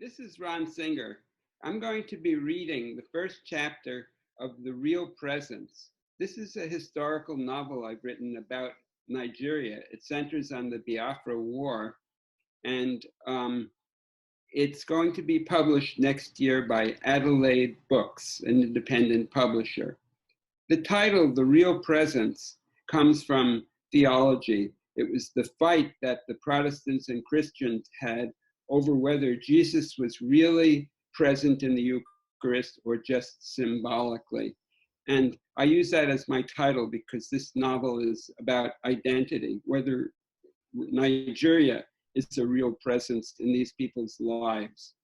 This is Ron Singer. I'm going to be reading the first chapter of The Real Presence. This is a historical novel I've written about Nigeria. It centers on the Biafra War, and it's going to be published next year by Adelaide Books, an independent publisher. The title, The Real Presence, comes from theology. It was the fight that the Protestants and Christians had over whether Jesus was really present in the Eucharist or just symbolically. And I use that as my title because this novel is about identity, whether Nigeria is a real presence in these people's lives.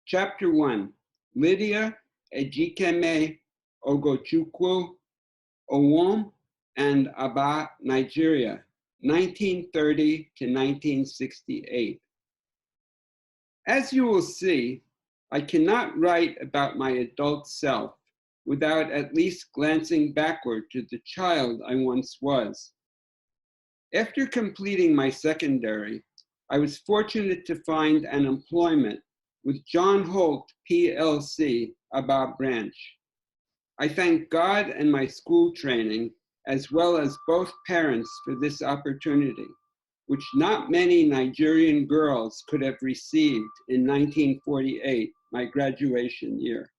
Chapter 1, Lydia Ejikeme Ogochukwu, Owom and Aba, Nigeria, 1930 to 1968. As you will see, I cannot write about my adult self without at least glancing backward to the child I once was. After completing my secondary, I was fortunate to find an employment with John Holt PLC, Aba branch. I thank God and my school training, as well as both parents for this opportunity, which not many Nigerian girls could have received in 1948, my graduation year.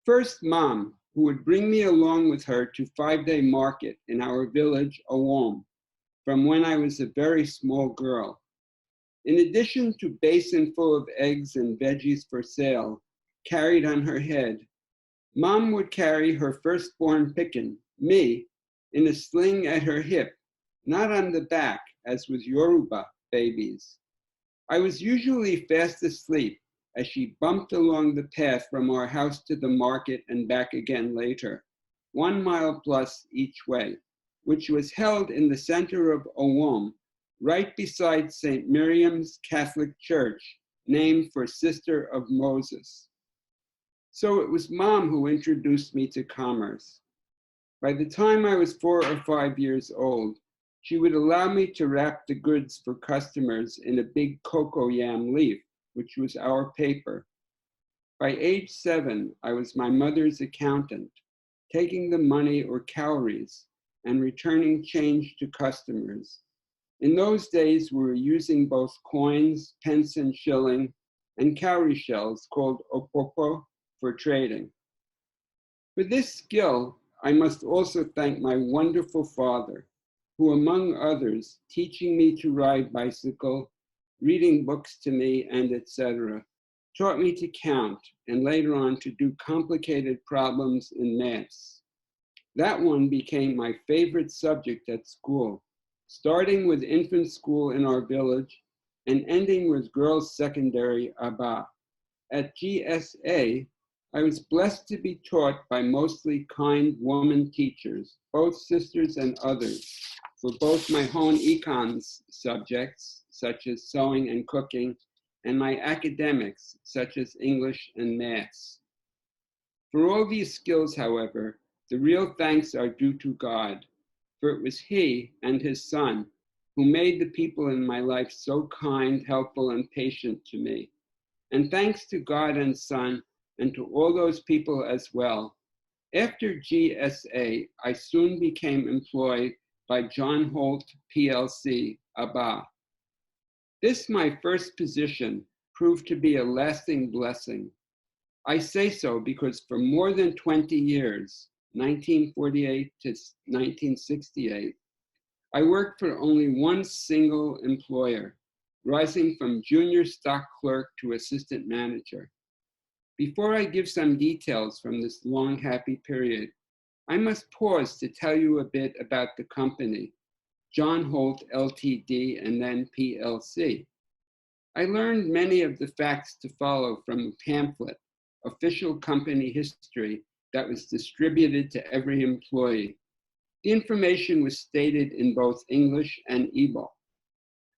First, Mom, who would bring me along with her to 5-day market in our village, Owom, from when I was a very small girl. In addition to basin full of eggs and veggies for sale, carried on her head, Mom would carry her firstborn pikin, me, in a sling at her hip, not on the back, as with Yoruba babies. I was usually fast asleep as she bumped along the path from our house to the market and back again later, 1 mile plus each way, which was held in the center of Owom, right beside St. Miriam's Catholic Church, named for Sister of Moses. So it was Mom who introduced me to commerce. By the time I was 4 or 5 years old, she would allow me to wrap the goods for customers in a big cocoa yam leaf, which was our paper. By age 7, I was my mother's accountant, taking the money or cowries and returning change to customers. In those days, we were using both coins, pence and shilling, and cowrie shells called opopo for trading. For this skill, I must also thank my wonderful father, who among others, teaching me to ride bicycle, reading books to me, and etc., taught me to count and later on to do complicated problems in maths. That one became my favorite subject at school, starting with infant school in our village and ending with girls' secondary Aba. At GSA, I was blessed to be taught by mostly kind woman teachers, both sisters and others, for both my home econs subjects, such as sewing and cooking, and my academics, such as English and maths. For all these skills, however, the real thanks are due to God, for it was He and His Son who made the people in my life so kind, helpful, and patient to me. And thanks to God and Son, and to all those people as well, after GSA, I soon became employed by John Holt PLC, Aba. This, my first position, proved to be a lasting blessing. I say so because for more than 20 years, 1948 to 1968, I worked for only one single employer, rising from junior stock clerk to assistant manager. Before I give some details from this long, happy period, I must pause to tell you a bit about the company, John Holt Ltd. And then PLC. I learned many of the facts to follow from a pamphlet, Official Company History, that was distributed to every employee. The information was stated in both English and Igbo.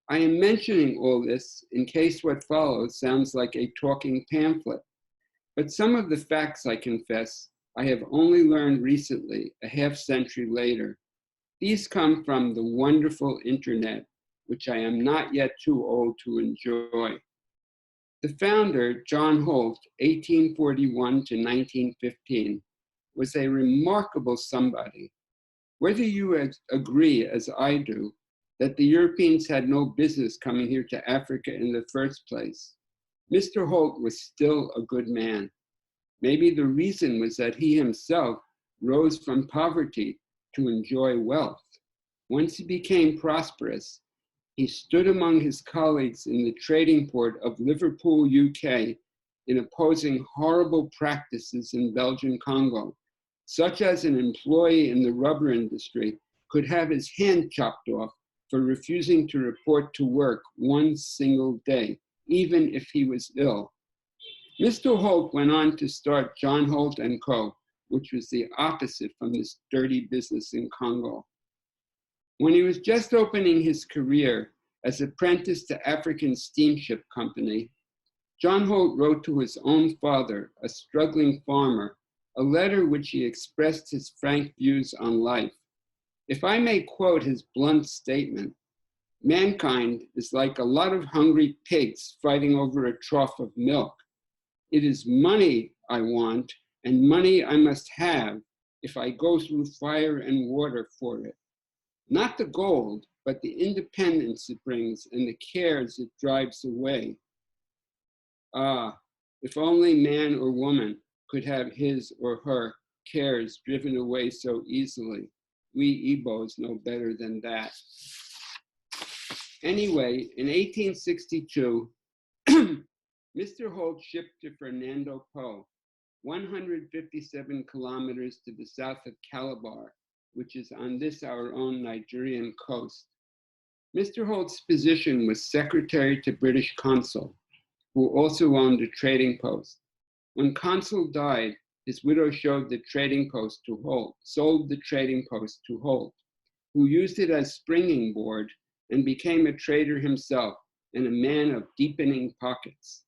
I am mentioning all this in case what follows sounds like a talking pamphlet. But some of the facts, I confess, I have only learned recently, a half-century later. These come from the wonderful internet, which I am not yet too old to enjoy. The founder, John Holt, 1841 to 1915, was a remarkable somebody. Whether you agree, as I do, that the Europeans had no business coming here to Africa in the first place, Mr. Holt was still a good man. Maybe the reason was that he himself rose from poverty to enjoy wealth. Once he became prosperous, he stood among his colleagues in the trading port of Liverpool, UK, in opposing horrible practices in Belgian Congo, such as an employee in the rubber industry could have his hand chopped off for refusing to report to work one single day, even if he was ill. Mr. Holt went on to start John Holt & Co., which was the opposite from this dirty business in Congo. When he was just opening his career as apprentice to African Steamship Company, John Holt wrote to his own father, a struggling farmer, a letter which he expressed his frank views on life. If I may quote his blunt statement, "Mankind is like a lot of hungry pigs fighting over a trough of milk. It is money I want, and money I must have if I go through fire and water for it. Not the gold, but the independence it brings and the cares it drives away. Ah, if only man or woman could have his or her cares driven away so easily. We Igbos know better than that." Anyway, in 1862, Mr. Holt shipped to Fernando Po, 157 kilometers to the south of Calabar, which is on this our own Nigerian coast. Mr. Holt's position was secretary to British consul, who also owned a trading post. When consul died, his widow showed the trading post to Holt, sold the trading post to Holt, who used it as springing board and became a trader himself and a man of deepening pockets.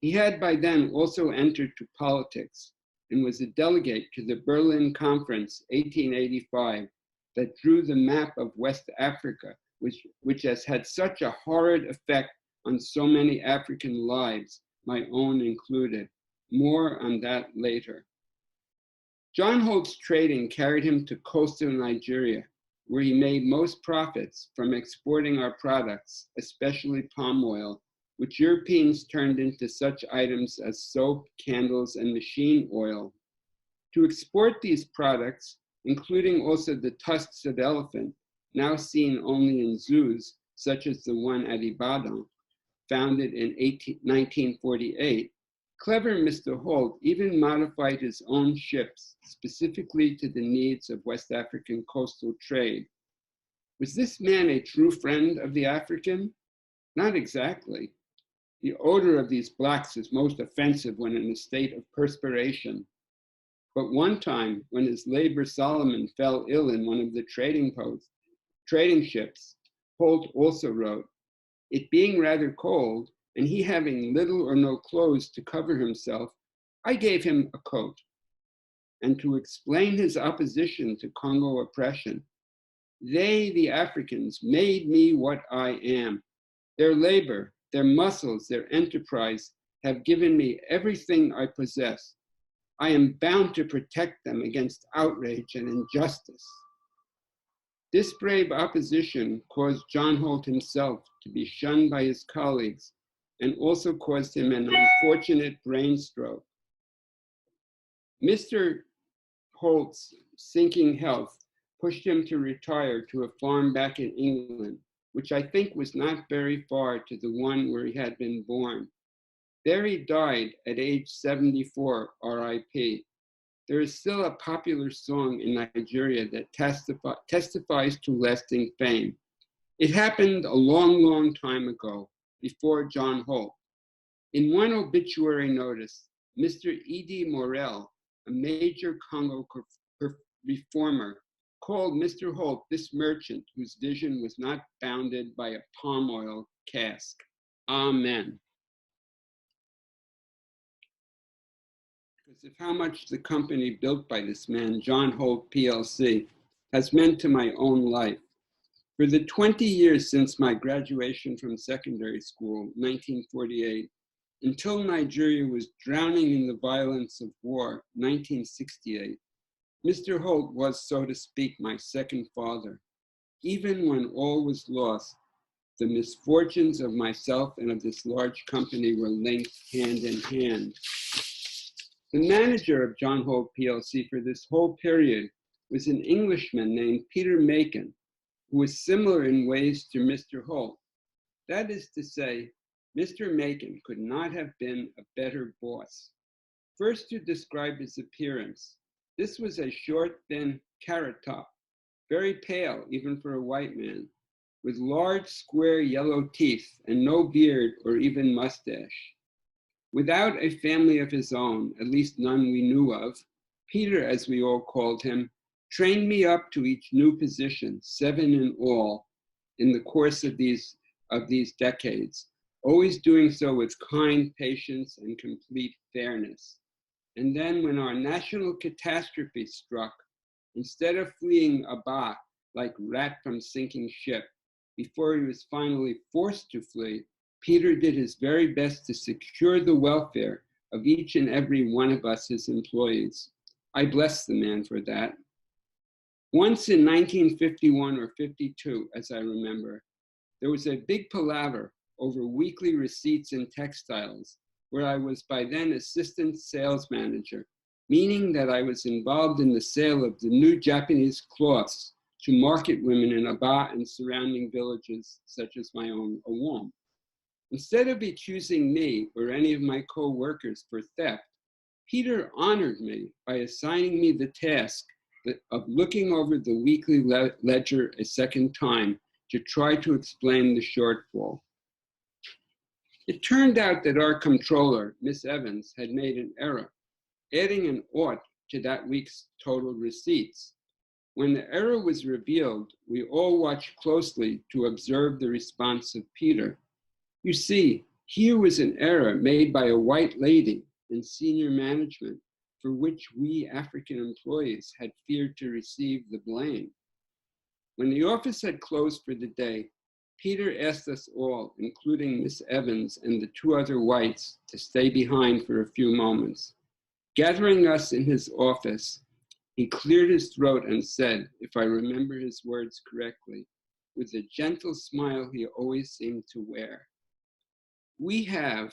He had by then also entered to politics and was a delegate to the Berlin Conference 1885 that drew the map of West Africa, which has had such a horrid effect on so many African lives, my own included. More on that later. John Holt's trading carried him to coastal Nigeria, where he made most profits from exporting our products, especially palm oil, which Europeans turned into such items as soap, candles, and machine oil. To export these products, including also the tusks of elephant, now seen only in zoos, such as the one at Ibadan, founded in 1948, clever Mr. Holt even modified his own ships specifically to the needs of West African coastal trade. Was this man a true friend of the African? Not exactly. The odor of these blacks is most offensive when in a state of perspiration. But one time, when his labor Solomon fell ill in one of the trading ships, Holt also wrote, "It being rather cold, and he having little or no clothes to cover himself, I gave him a coat." And to explain his opposition to Congo oppression, "They, the Africans, made me what I am. Their labor, their muscles, their enterprise have given me everything I possess. I am bound to protect them against outrage and injustice." This brave opposition caused John Holt himself to be shunned by his colleagues and also caused him an unfortunate brain stroke. Mr. Holt's sinking health pushed him to retire to a farm back in England, which I think was not very far to the one where he had been born. There he died at age 74, RIP. There is still a popular song in Nigeria that testifies to lasting fame. It happened a long, long time ago, before John Holt. In one obituary notice, Mr. E.D. Morel, a major Congo reformer, called Mr. Holt this merchant whose vision was not bounded by a palm oil cask. Amen. Because of how much the company built by this man, John Holt PLC, has meant to my own life. For the 20 years since my graduation from secondary school, 1948, Until Nigeria was drowning in the violence of war, 1968, Mr. Holt was, so to speak, my second father. Even when all was lost, the misfortunes of myself and of this large company were linked hand in hand. The manager of John Holt PLC for this whole period was an Englishman named Peter Macon, who was similar in ways to Mr. Holt. That is to say, Mr. Macon could not have been a better boss. First, to describe his appearance, this was a short, thin carrot top, very pale even for a white man, with large, square yellow teeth and no beard or even mustache. Without a family of his own, at least none we knew of, Peter, as we all called him, trained me up to each new position, 7 in all, in the course of these decades, always doing so with kind patience and complete fairness. And then when our national catastrophe struck, instead of fleeing Aba like rat from sinking ship, before he was finally forced to flee, Peter did his very best to secure the welfare of each and every one of us, his employees. I bless the man for that. Once in 1951 or 52, as I remember, there was a big palaver over weekly receipts in textiles, where I was by then assistant sales manager, meaning that I was involved in the sale of the new Japanese cloths to market women in Aba and surrounding villages such as my own Awam. Instead of accusing me or any of my co-workers for theft, Peter honored me by assigning me the task of looking over the weekly ledger a second time to try to explain the shortfall. It turned out that our controller, Miss Evans, had made an error, adding an ought to that week's total receipts. When the error was revealed, we all watched closely to observe the response of Peter. You see, here was an error made by a white lady in senior management for which we African employees had feared to receive the blame. When the office had closed for the day, Peter asked us all, including Miss Evans and the 2 other whites, to stay behind for a few moments. Gathering us in his office, he cleared his throat and said, if I remember his words correctly, with a gentle smile he always seemed to wear, we have,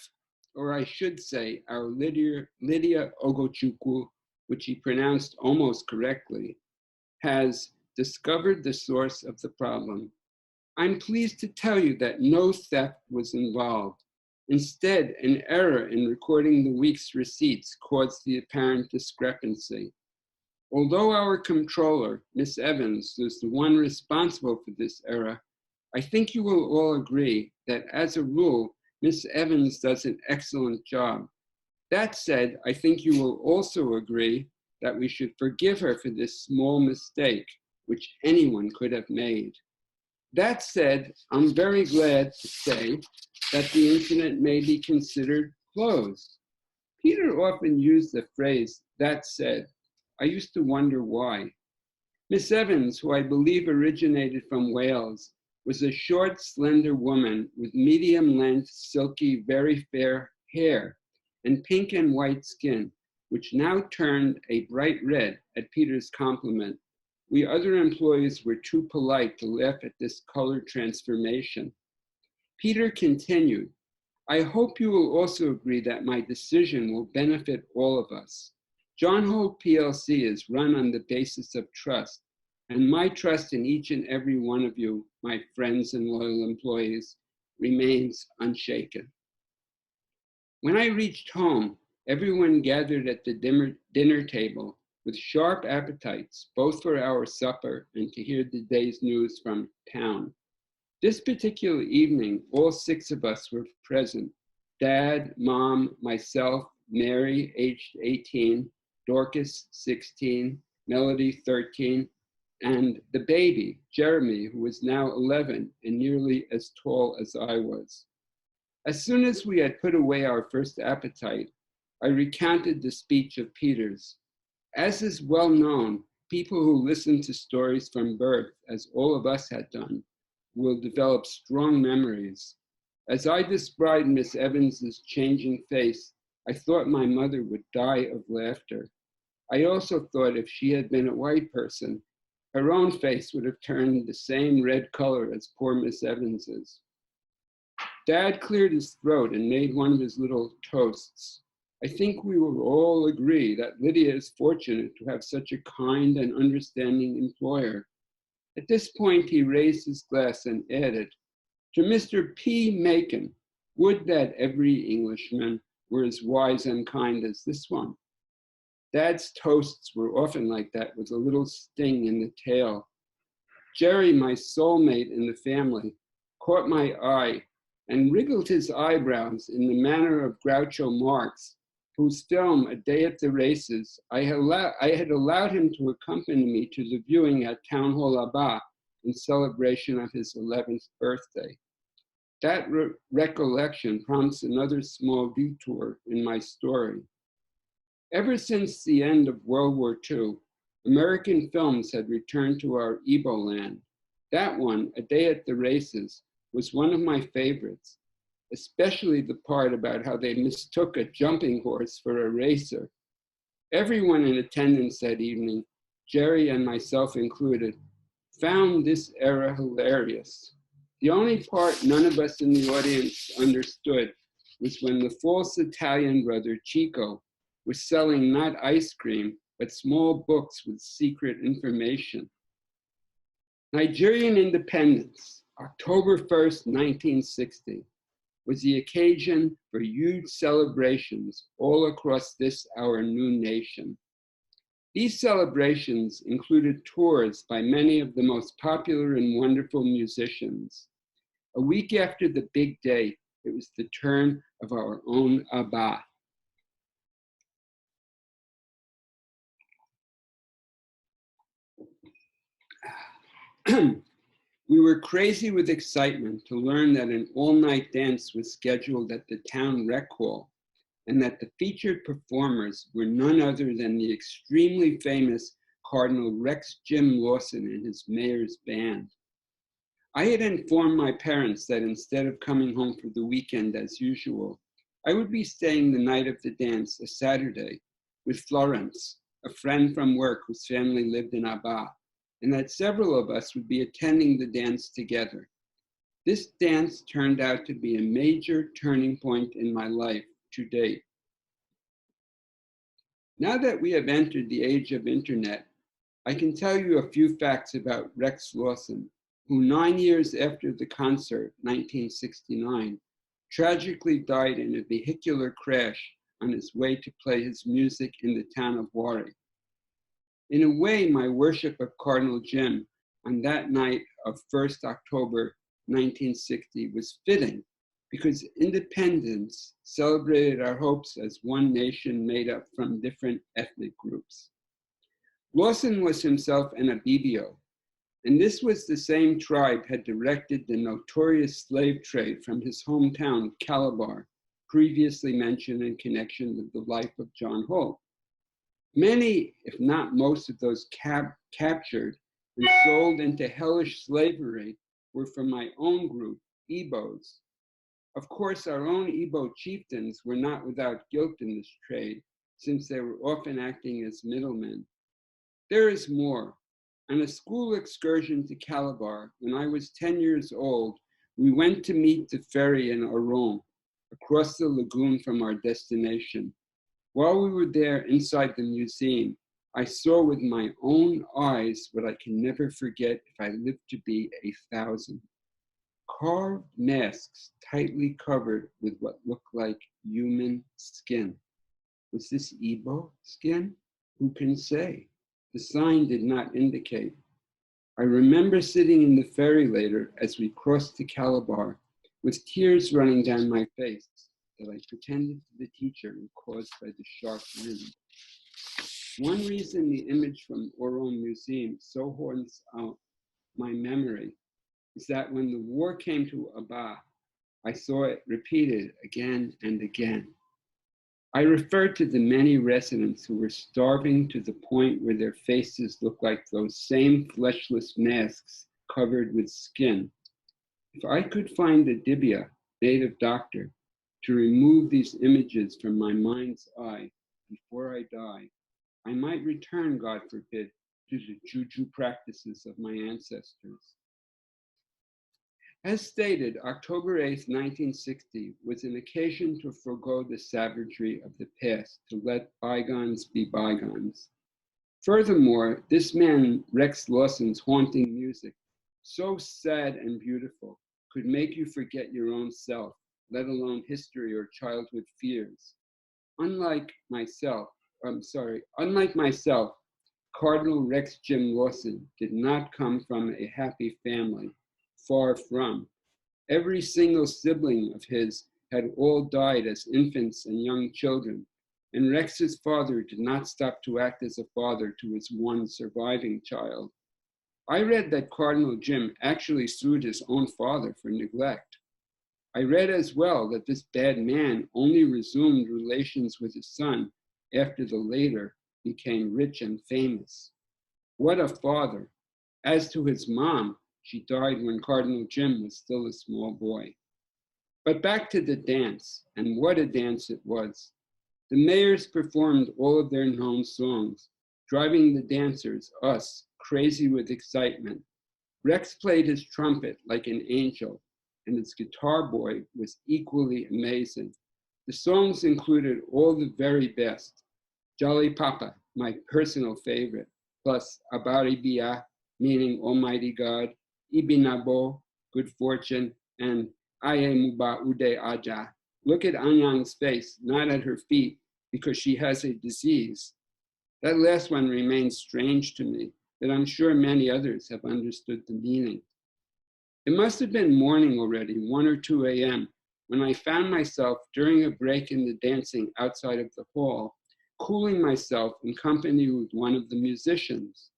or I should say, our Lydia Ogochukwu, which he pronounced almost correctly, has discovered the source of the problem. I'm pleased to tell you that no theft was involved. Instead, an error in recording the week's receipts caused the apparent discrepancy. Although our controller, Miss Evans, was the one responsible for this error, I think you will all agree that as a rule, Miss Evans does an excellent job. That said, I think you will also agree that we should forgive her for this small mistake, which anyone could have made. That said, I'm very glad to say that the incident may be considered closed. Peter often used the phrase, that said. I used to wonder why. Miss Evans, who I believe originated from Wales, was a short, slender woman with medium-length, silky, very fair hair and pink and white skin, which now turned a bright red at Peter's compliment. We other employees were too polite to laugh at this color transformation. Peter continued, I hope you will also agree that my decision will benefit all of us. John Holt PLC is run on the basis of trust, and my trust in each and every one of you, my friends and loyal employees, remains unshaken. When I reached home, everyone gathered at the dinner table with sharp appetites, both for our supper and to hear the day's news from town. This particular evening, all 6 of us were present: Dad, Mom, myself, Mary, aged 18, Dorcas, 16, Melody, 13, and the baby, Jeremy, who was now 11 and nearly as tall as I was. As soon as we had put away our first appetite, I recounted the speech of Peter's. As is well known, people who listen to stories from birth, as all of us had done, will develop strong memories. As I described Miss Evans's changing face, I thought my mother would die of laughter. I also thought if she had been a white person, her own face would have turned the same red color as poor Miss Evans's. Dad cleared his throat and made one of his little toasts. I think we will all agree that Lydia is fortunate to have such a kind and understanding employer. At this point, he raised his glass and added, to Mr. P. Macon, would that every Englishman were as wise and kind as this one. Dad's toasts were often like that, with a little sting in the tail. Jerry, my soulmate in the family, caught my eye and wriggled his eyebrows in the manner of Groucho Marx, whose film, A Day at the Races, I had allowed him to accompany me to the viewing at Town Hall Abba in celebration of his 11th birthday. That recollection prompts another small detour in my story. Ever since the end of World War II, American films had returned to our Igbo land. That one, A Day at the Races, was one of my favorites, especially the part about how they mistook a jumping horse for a racer. Everyone in attendance that evening, Jerry and myself included, found this era hilarious. The only part none of us in the audience understood was when the false Italian brother, Chico, was selling not ice cream, but small books with secret information. Nigerian independence, October 1st, 1960, was the occasion for huge celebrations all across this, our new nation. These celebrations included tours by many of the most popular and wonderful musicians. A week after the big day, it was the turn of our own Abba. We were crazy with excitement to learn that an all-night dance was scheduled at the town rec hall, and that the featured performers were none other than the extremely famous Cardinal Rex Jim Lawson and his mayor's band. I had informed my parents that instead of coming home for the weekend as usual, I would be staying the night of the dance, a Saturday, with Florence, a friend from work whose family lived in Abba, and that several of us would be attending the dance together. This dance turned out to be a major turning point in my life to date. Now that we have entered the age of internet, I can tell you a few facts about Rex Lawson, who 9 years after the concert, 1969, tragically died in a vehicular crash on his way to play his music in the town of Warri. In a way, my worship of Cardinal Jim on that night of 1st October 1960 was fitting, because independence celebrated our hopes as one nation made up from different ethnic groups. Lawson was himself an Ibibio, and this was the same tribe had directed the notorious slave trade from his hometown of Calabar, previously mentioned in connection with the life of John Holt. Many, if not most, of those captured and sold into hellish slavery were from my own group, Igbos. Of course, our own Igbo chieftains were not without guilt in this trade, since they were often acting as middlemen. There is more. On a school excursion to Calabar, when I was 10 years old, we went to meet the ferry in Oron, across the lagoon from our destination. While we were there inside the museum, I saw with my own eyes what I can never forget if I live to be 1,000. Carved masks tightly covered with what looked like human skin. Was this Igbo skin? Who can say? The sign did not indicate. I remember sitting in the ferry later as we crossed to Calabar with tears running down my face that I pretended to the teacher and caused by the sharp wind. One reason the image from Oron Museum so haunts out my memory is that when the war came to Abba, I saw it repeated again and again. I refer to the many residents who were starving to the point where their faces looked like those same fleshless masks covered with skin. If I could find a dibia, native doctor, to remove these images from my mind's eye before I die, I might return, God forbid, to the juju practices of my ancestors. As stated, October 8, 1960 was an occasion to forego the savagery of the past, to let bygones be bygones. Furthermore, this man, Rex Lawson's haunting music, so sad and beautiful, could make you forget your own self, let alone history or childhood fears. Unlike myself, Cardinal Rex Jim Lawson did not come from a happy family, far from. Every single sibling of his had all died as infants and young children, and Rex's father did not stop to act as a father to his one surviving child. I read that Cardinal Jim actually sued his own father for neglect. I read as well that this bad man only resumed relations with his son after the latter became rich and famous. What a father! As to his mom, she died when Cardinal Jim was still a small boy. But back to the dance, and what a dance it was. The mayors performed all of their known songs, driving the dancers, us, crazy with excitement. Rex played his trumpet like an angel, and his guitar boy was equally amazing. The songs included all the very best. Jolly Papa, my personal favorite, plus Abari Bia, meaning Almighty God, Ibinabo, good fortune, and Aye Muba Ude Aja. Look at Anyang's face, not at her feet, because she has a disease. That last one remains strange to me, but I'm sure many others have understood the meaning. It must have been morning already, 1 or 2 a.m., when I found myself during a break in the dancing outside of the hall, cooling myself in company with one of the musicians.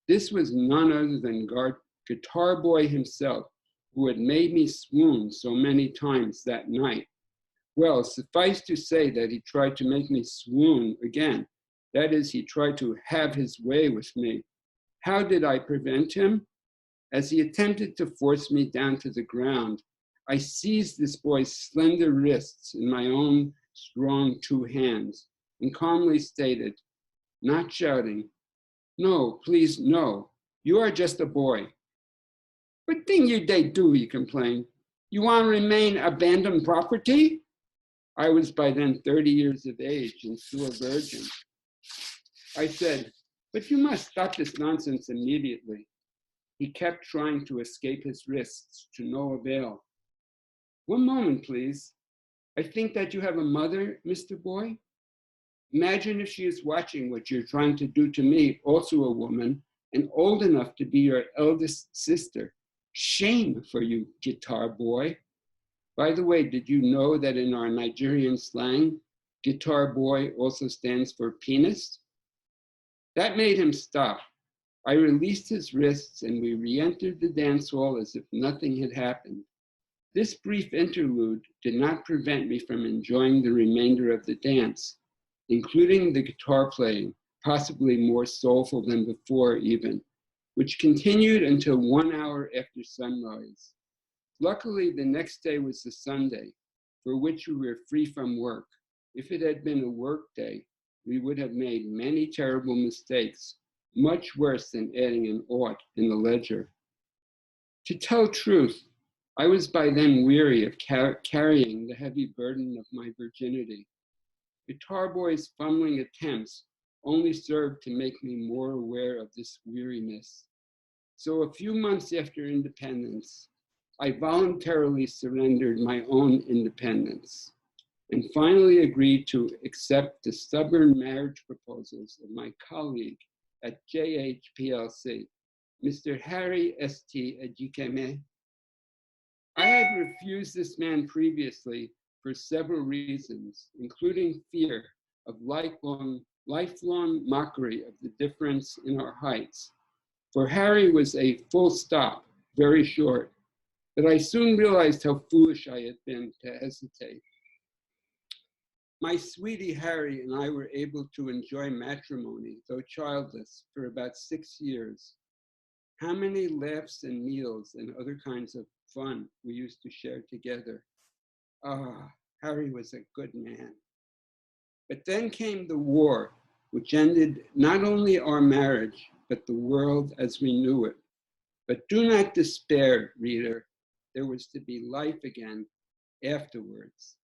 This was none other than Guitar Boy himself, who had made me swoon so many times that night. Well, suffice to say that he tried to make me swoon again. That is, he tried to have his way with me. How did I prevent him? As he attempted to force me down to the ground, I seized this boy's slender wrists in my own strong 2 hands and calmly stated, not shouting, "No, please, no. You are just a boy." "What thing you they do," he complained. "You want to remain abandoned property?" I was by then 30 years of age and still a virgin. I said, "But you must stop this nonsense immediately." He kept trying to escape his wrists, to no avail. "One moment, please. I think that you have a mother, Mr. Boy? Imagine if she is watching what you're trying to do to me, also a woman, and old enough to be your eldest sister. Shame for you, Guitar Boy." By the way, did you know that in our Nigerian slang, Guitar Boy also stands for penis? That made him stop. I released his wrists and we re-entered the dance hall as if nothing had happened. This brief interlude did not prevent me from enjoying the remainder of the dance, including the guitar playing, possibly more soulful than before even, which continued until 1 hour after sunrise. Luckily, the next day was the Sunday, for which we were free from work. If it had been a work day, we would have made many terrible mistakes, much worse than adding an ought in the ledger. To tell truth, I was by then weary of carrying the heavy burden of my virginity. Guitar Boy's fumbling attempts only served to make me more aware of this weariness. So a few months after independence, I voluntarily surrendered my own independence and finally agreed to accept the stubborn marriage proposals of my colleague at JHPLC, Mr. Harry S.T. Ejikeme. I had refused this man previously for several reasons, including fear of lifelong mockery of the difference in our heights. For Harry was a full stop, very short, but I soon realized how foolish I had been to hesitate. My sweetie Harry and I were able to enjoy matrimony, though childless, for about 6 years. How many laughs and meals and other kinds of fun we used to share together. Ah, Harry was a good man. But then came the war, which ended not only our marriage, but the world as we knew it. But do not despair, reader. There was to be life again afterwards.